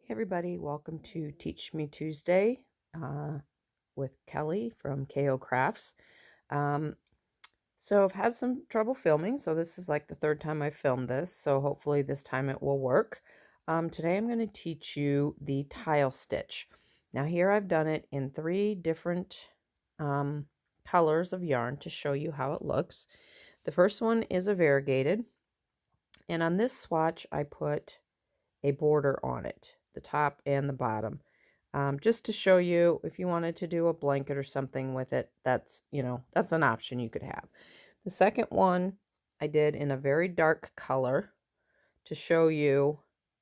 Hey everybody, welcome to Teach Me Tuesday uh, with Kelly from KO Crafts. Um, so I've had some trouble filming, so this is like the third time I've filmed this, so hopefully this time it will work. Today I'm going to teach you the tile stitch. Now here I've done it in three different colors of yarn to show you how it looks. The first one is a variegated, and on this swatch I put a border on it, the top and the bottom. Just to show you if you wanted to do a blanket or something with it, that's an option you could have. The second one I did in a very dark color to show you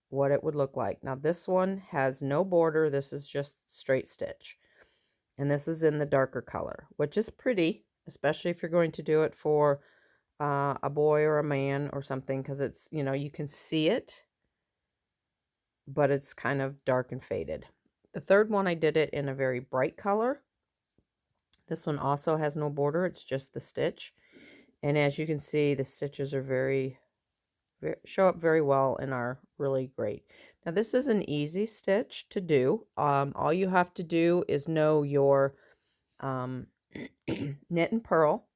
what it would look like. Now this one has no border, this is just straight stitch. And this is in the darker color, which is pretty, especially if you're going to do it for a boy or a man or something, because it's, you can see it, but it's kind of dark and faded. The third one, I did it in a very bright color. This one also has no border, it's just the stitch. And as you can see, the stitches are very show up very well and are really great. Now this is an easy stitch to do. All you have to do is know your knit and purl,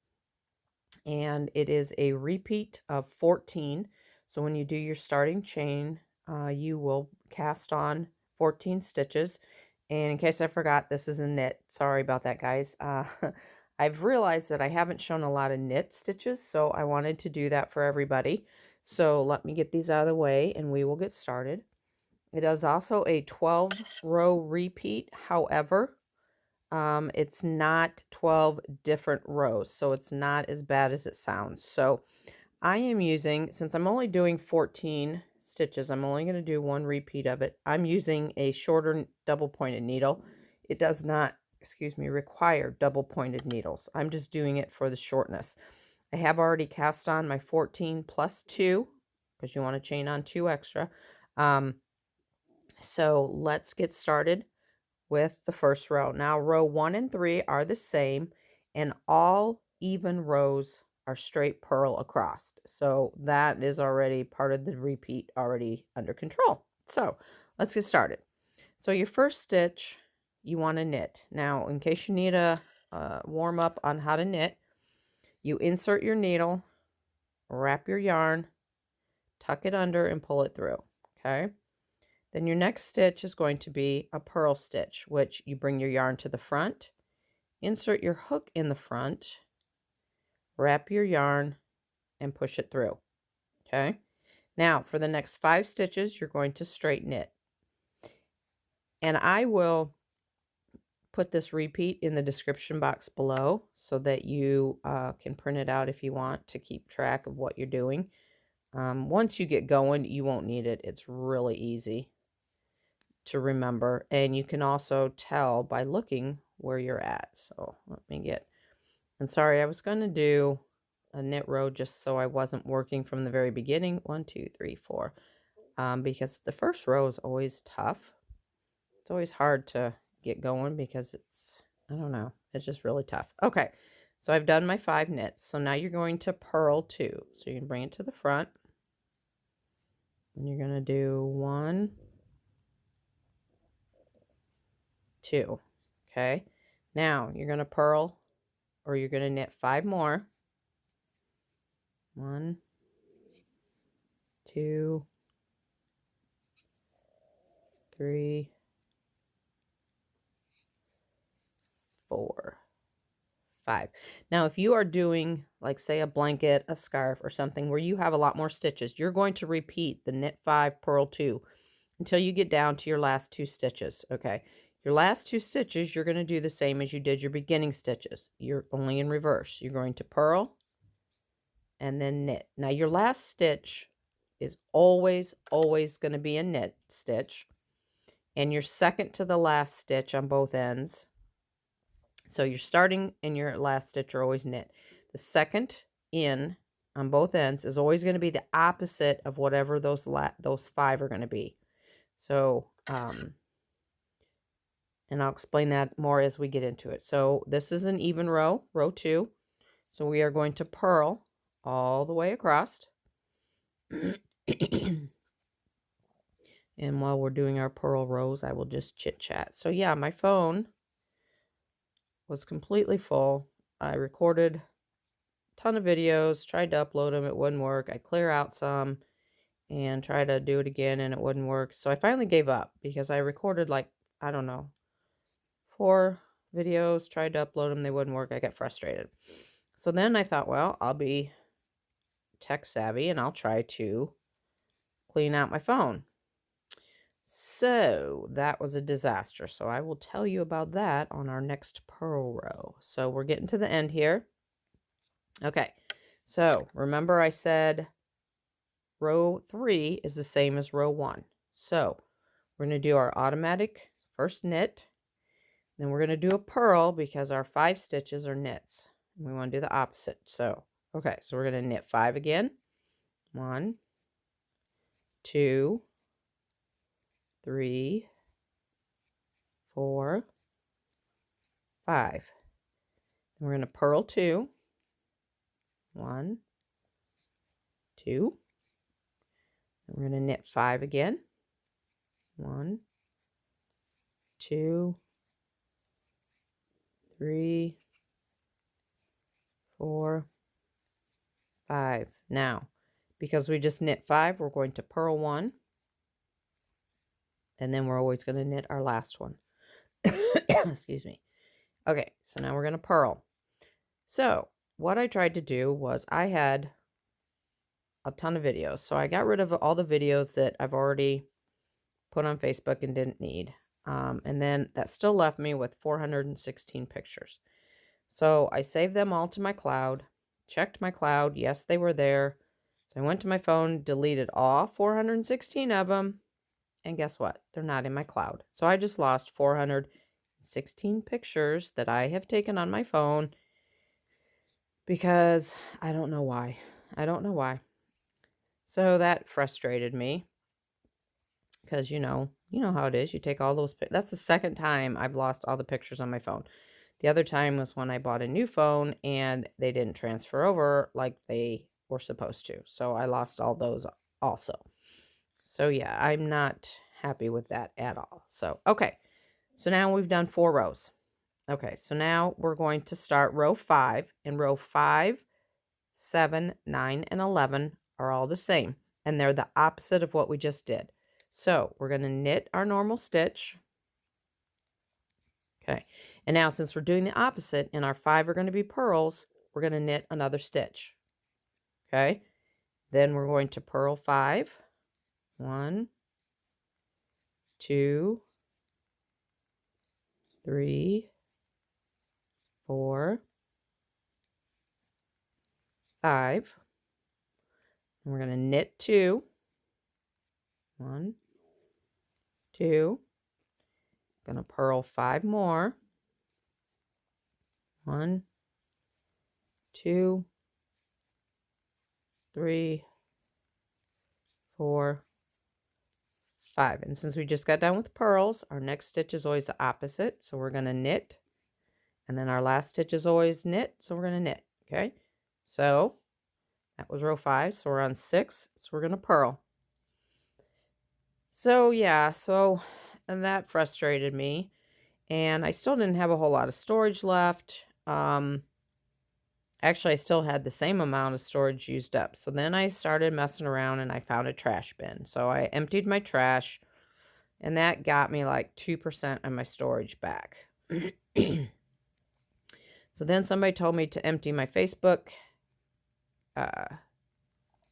and it is a repeat of 14. So when you do your starting chain, you will cast on 14 stitches. And in case I forgot, this is a knit. Sorry about that, guys. I've realized that I haven't shown a lot of knit stitches, so I wanted to do that for everybody. So let me get these out of the way and we will get started. It is also a 12-row repeat. However, it's not 12 different rows, so it's not as bad as it sounds. So I am using, since I'm only doing 14 stitches, I'm only going to do one repeat of it. I'm using a shorter double pointed needle. It does not, require double pointed needles. I'm just doing it for the shortness. I have already cast on my 14 plus 2, because you want to chain on 2 extra. So let's get started with the first row. Now row 1 and 3 are the same, and all even rows are straight purl across. So that is already part of the repeat already under control. So let's get started. So your first stitch, you want to knit. Now, in case you need a warm up on how to knit, you insert your needle, wrap your yarn, tuck it under, and pull it through. Okay. Then your next stitch is going to be a purl stitch, which you bring your yarn to the front, insert your hook in the front, wrap your yarn, and push it through. Okay. Now for the next 5 stitches, you're going to straight knit. And I will put this repeat in the description box below so that you can print it out if you want to keep track of what you're doing. Once you get going, you won't need it. It's really easy to remember, and you can also tell by looking where you're at. So let me get, and sorry, I was going to do a knit row just so I wasn't working from the very beginning. 1 2 3 4, because the first row is always tough. It's always hard to get going because it's, I don't know, it's just really tough. Okay, so I've done my 5 knits. So now you're going to purl 2. So you can bring it to the front, and you're going to do 1 2. Okay, now you're going to purl, or you're going to knit 5 more. 1 2 3 4 5. Now if you are doing, like, say, a blanket, a scarf, or something where you have a lot more stitches, you're going to repeat the knit 5, purl 2 until you get down to your last 2 stitches. Okay, your last 2 stitches, you're going to do the same as you did your beginning stitches. You're only in reverse. You're going to purl and then knit. Now your last stitch is always going to be a knit stitch, and your second to the last stitch on both ends. So your starting and your last stitch are always knit. The second in on both ends is always going to be the opposite of whatever those 5 are going to be. So and I'll explain that more as we get into it. So this is an even row, row 2. So we are going to purl all the way across. And And while we're doing our purl rows, I will just chit chat. So yeah, my phone was completely full. I recorded a ton of videos, tried to upload them, it wouldn't work. I clear out some and try to do it again and it wouldn't work. So I finally gave up because I recorded like, I don't know, 4 videos, tried to upload them, they wouldn't work. I got frustrated. So then I thought, well, I'll be tech savvy and I'll try to clean out my phone. So that was a disaster. So I will tell you about that on our next purl row. So we're getting to the end here. Okay, so remember I said row 3 is the same as row 1. So we're going to do our automatic first knit. Then we're going to do a purl because our 5 stitches are knits. And we want to do the opposite. So, okay, so we're going to knit 5 again. 1, 2, 3, 4, 5. Then we're going to purl 2. 1, 2. And we're going to knit 5 again. 1, 2, 3, 4, 5. Now, because we just knit 5, we're going to purl 1. And then we're always going to knit our last one. Excuse me. Okay, so now we're going to purl. So what I tried to do was I had a ton of videos. So I got rid of all the videos that I've already put on Facebook and didn't need. And then that still left me with 416 pictures. So I saved them all to my cloud, checked my cloud. Yes, they were there. So I went to my phone, deleted all 416 of them. And guess what? They're not in my cloud. So I just lost 416 pictures that I have taken on my phone because I don't know why. I don't know why. So that frustrated me because, you know how it is. You take all those. That's the second time I've lost all the pictures on my phone. The other time was when I bought a new phone and they didn't transfer over like they were supposed to. So I lost all those also. So yeah, I'm not happy with that at all. So, okay. So now we've done 4 rows. Okay, so now we're going to start row 5. And row 5, 7, 9, and 11 are all the same. And they're the opposite of what we just did. So we're going to knit our normal stitch. Okay, and now since we're doing the opposite and our 5 are going to be purls, we're going to knit another stitch. Okay, then we're going to purl 5. 1, 2, 3, 4, 5. And we're going to knit 2. 1, 2. Going to purl 5 more. 1, 2, 3, 4, 5. And since we just got done with purls, our next stitch is always the opposite. So we're going to knit. And then our last stitch is always knit. So we're going to knit. Okay. So that was row 5. So we're on 6. So we're going to purl. So yeah. And that frustrated me. And I still didn't have a whole lot of storage left. Actually, I still had the same amount of storage used up. So then I started messing around and I found a trash bin. So I emptied my trash and that got me like 2% of my storage back. So then somebody told me to empty my Facebook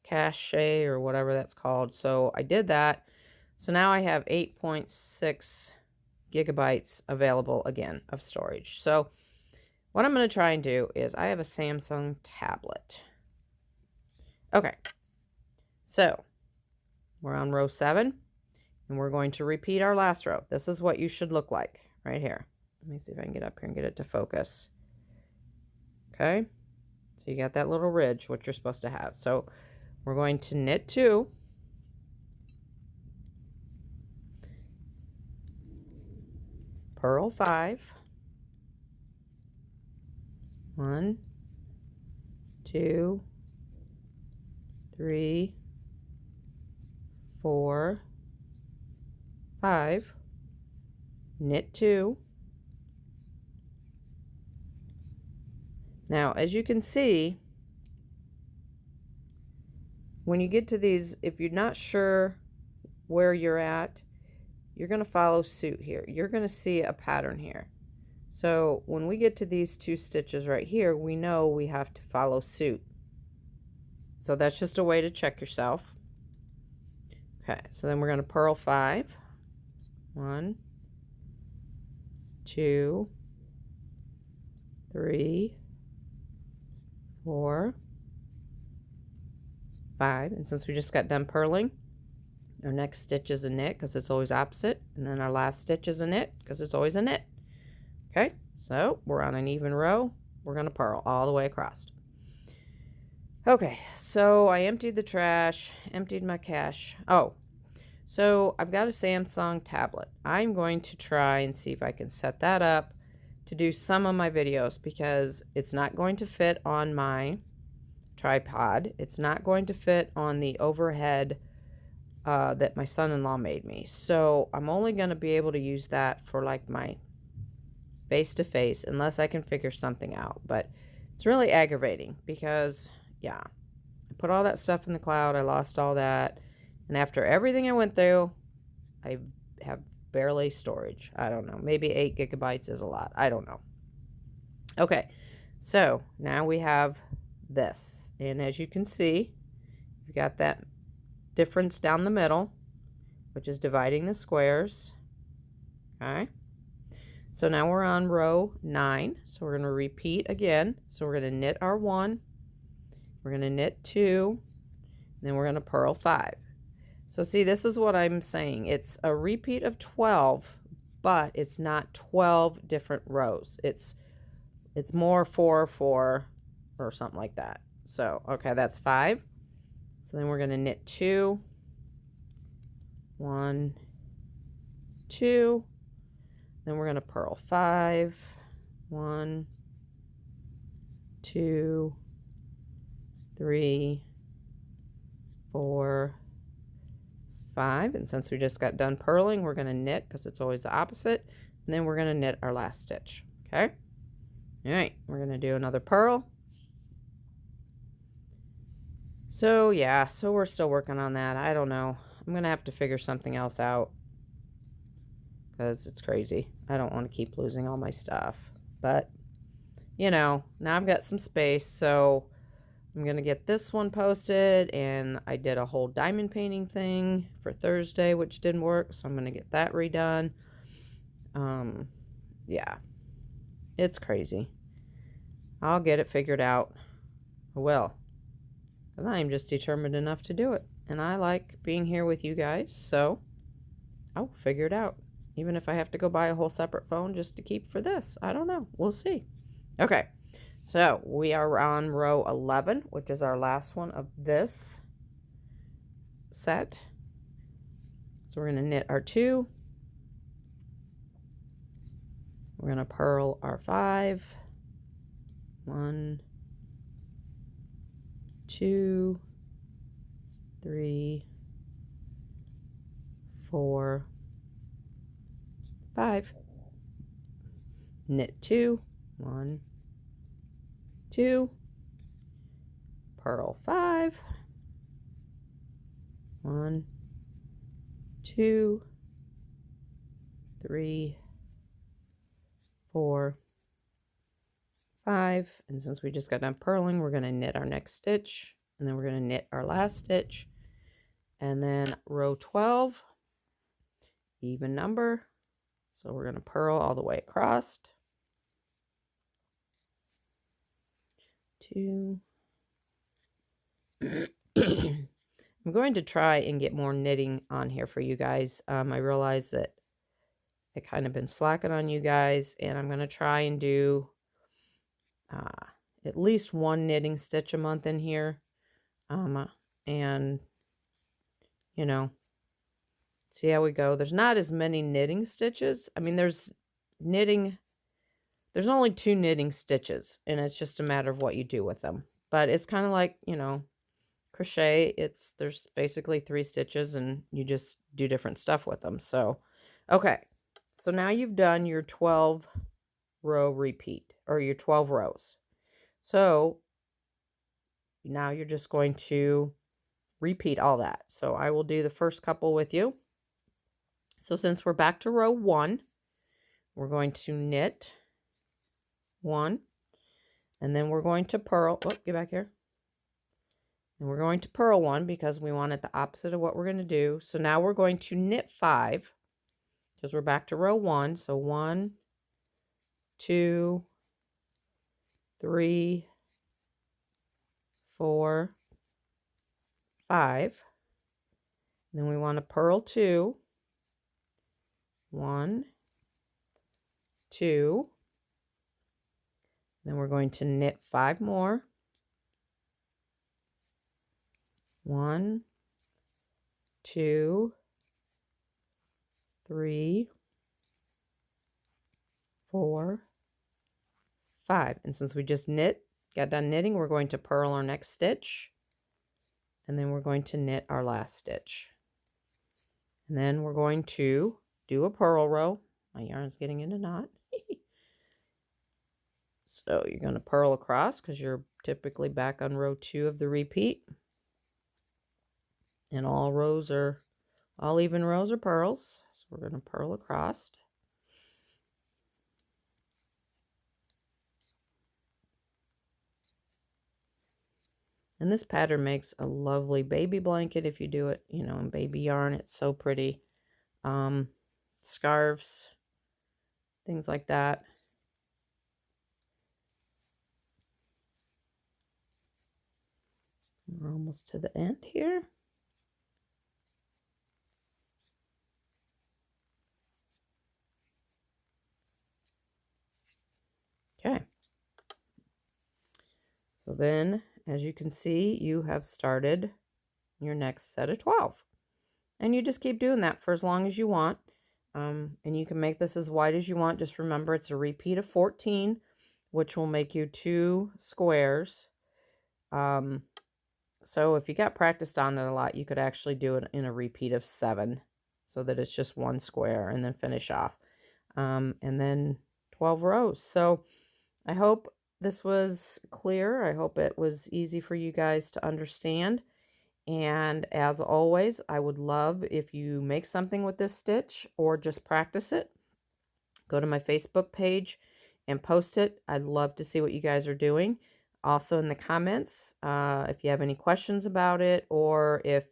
cache or whatever that's called. So I did that. So now I have 8.6 gigabytes available again of storage. So what I'm going to try and do is I have a Samsung tablet. Okay, so we're on row 7 and we're going to repeat our last row. This is what you should look like right here. Let me see if I can get up here and get it to focus. Okay, so you got that little ridge, what you're supposed to have. So we're going to knit 2. Purl 5. 1, 2, 3, 4, 5, knit 2. Now, as you can see, when you get to these, if you're not sure where you're at, you're going to follow suit here. You're going to see a pattern here. So when we get to these 2 stitches right here, we know we have to follow suit. So that's just a way to check yourself. Okay, so then we're going to purl 5. 1, 2, 3, 4, 5. And since we just got done purling, our next stitch is a knit because it's always opposite. And then our last stitch is a knit because it's always a knit. Okay, so we're on an even row. We're going to purl all the way across. Okay, so I emptied the trash, emptied my cache. Oh, so I've got a Samsung tablet. I'm going to try and see if I can set that up to do some of my videos because it's not going to fit on my tripod. It's not going to fit on the overhead that my son-in-law made me. So I'm only going to be able to use that for like my face-to-face unless I can figure something out. But it's really aggravating because, yeah, I put all that stuff in the cloud. I lost all that. And after everything I went through, I have barely storage. I don't know. Maybe 8 gigabytes is a lot. I don't know. Okay, so now we have this. And as you can see, you've got that difference down the middle, which is dividing the squares. Okay. So now we're on row 9. So we're going to repeat again. So we're going to knit our 1. We're going to knit 2. And then we're going to purl 5. So see, this is what I'm saying. It's a repeat of 12, but it's not 12 different rows. It's more 4, 4, or something like that. So, okay, that's 5. So then we're going to knit 2. 1, 2. Then we're going to purl 5. 1, 2, 3, 4, 5. And since we just got done purling, we're going to knit because it's always the opposite. And then we're going to knit our last stitch. Okay. All right. We're going to do another purl. So yeah, so we're still working on that. I don't know. I'm going to have to figure something else out because it's crazy. I don't want to keep losing all my stuff. But, you know, now I've got some space, so I'm going to get this one posted, and I did a whole diamond painting thing for Thursday, which didn't work, so I'm going to get that redone. Yeah, it's crazy. I'll get it figured out. I will, because I am just determined enough to do it, and I like being here with you guys, so I'll figure it out, even if I have to go buy a whole separate phone just to keep for this. I don't know. We'll see. Okay. So we are on row 11, which is our last one of this set. So we're going to knit our 2. We're going to purl our 5. 1, 2, 3, 4, 5. Knit 2. 1, 2, purl 5. 1, 2, 3, 4, 5. And since we just got done purling, we're going to knit our next stitch, and then we're going to knit our last stitch, and then row 12, even number. So we're going to purl all the way across. 2. I'm going to try and get more knitting on here for you guys. I realize that I kind of been slacking on you guys, and I'm going to try and do at least 1 knitting stitch a month in here. And, you know, see how we go. There's not as many knitting stitches. I mean, there's only 2 knitting stitches, and it's just a matter of what you do with them. But it's kind of like, you know, crochet, there's basically 3 stitches and you just do different stuff with them. So, okay. So now you've done your 12 row repeat, or your 12 rows. So now you're just going to repeat all that. So I will do the first couple with you. So since we're back to row 1, we're going to knit 1, and then we're going to purl. Oh, get back here. And we're going to purl 1 because we want it the opposite of what we're going to do. So now we're going to knit 5 because we're back to row 1. So 1, 2, 3, 4, 5. And then we want to purl 2. 1, 2. Then we're going to knit 5 more. 1, 2, 3, 4, 5. And since we just got done knitting, we're going to purl our next stitch. And then we're going to knit our last stitch. And then we're going to do a purl row. My yarn's getting in a knot. So you're going to purl across because you're typically back on row 2 of the repeat. And all even rows are purls. So we're going to purl across. And this pattern makes a lovely baby blanket if you do it, in baby yarn. It's so pretty. Scarves, things like that. We're almost to the end here. Okay. So then, as you can see, you have started your next set of 12. And you just keep doing that for as long as you want. And you can make this as wide as you want. Just remember it's a repeat of 14, which will make you 2 squares. So if you got practiced on it a lot, you could actually do it in a repeat of 7 so that it's just 1 square and then finish off. And then 12 rows. So I hope this was clear. I hope it was easy for you guys to understand. And as always, I would love if you make something with this stitch or just practice it. Go to my Facebook page and post it. I'd love to see what you guys are doing. Also in the comments, if you have any questions about it or if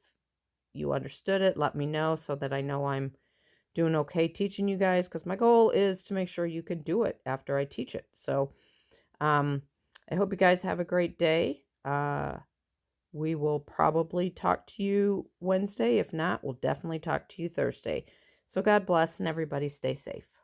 you understood it, let me know so that I know I'm doing okay teaching you guys, because my goal is to make sure you can do it after I teach it. So I hope you guys have a great day. We will probably talk to you Wednesday. If not, we'll definitely talk to you Thursday. So God bless and everybody stay safe.